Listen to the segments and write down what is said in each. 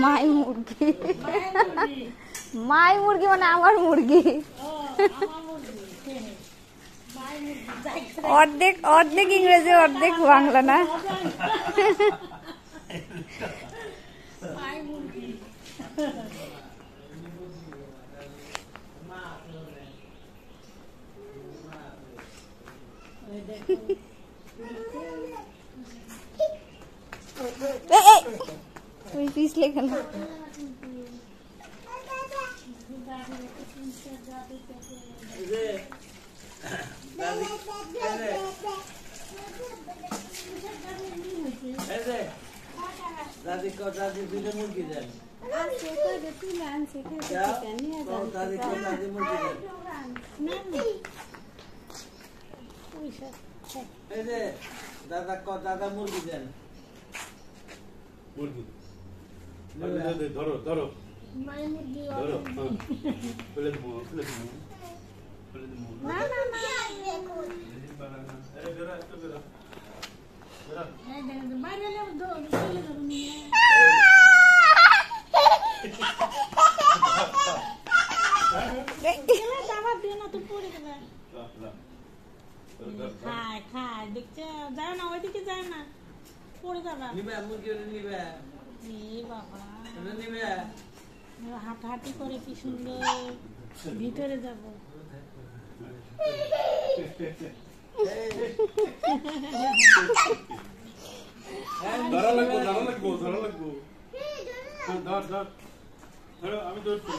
মাই মুরগি মাই মুরগি মানে আমার মুরগি অর্ধেক অর্ধেক ইংরেজি অর্ধেক বাংলা না তুই পিছলে কেন दादी को दादी दूध मुर्गी दें आज से तो देती लान से क्या करनी है दादी को दादी मुर्गी दें नहीं ऐसे दादा को दादा मुर्गी दें मुर्गी दे धरो धरो मैं मुर्गी धरो प्लेट मो ना ना ना अरे जरा तो जरा बाहर ले दो খায় খায় দেখছে যায় না ওইদিকে যায় না পড়ে যাবা নিবে মুরগি নিবে এই বাবা নিবে হাঁটাহাঁটি করে কি সুন্দর ভিতরে যাব ধরা লাগবো ধরা লাগবো ধরা লাগবো ধর ধর ধরো আমি ধরছি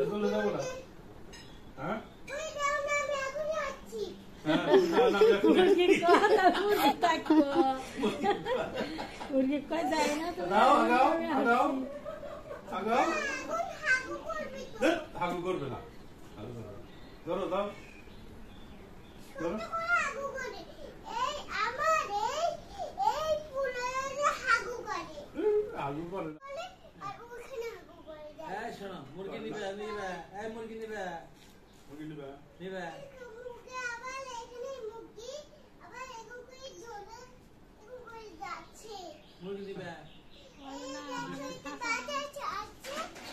চলে যাবো না হ্যাঁ হাগু করবে না ধরো দাও হাগু করে শোনো মুরগি নিবে নিবে এই মুরগি নিবে মুরগি নিবে নিবে মুরগি নিবে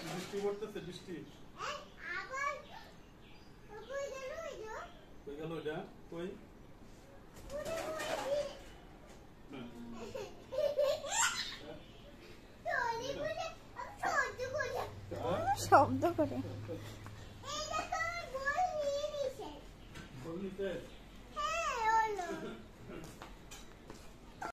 বৃষ্টি পড়তেছে বৃষ্টি আবার কই গেল এটা কই শব্দ করে বল নিতে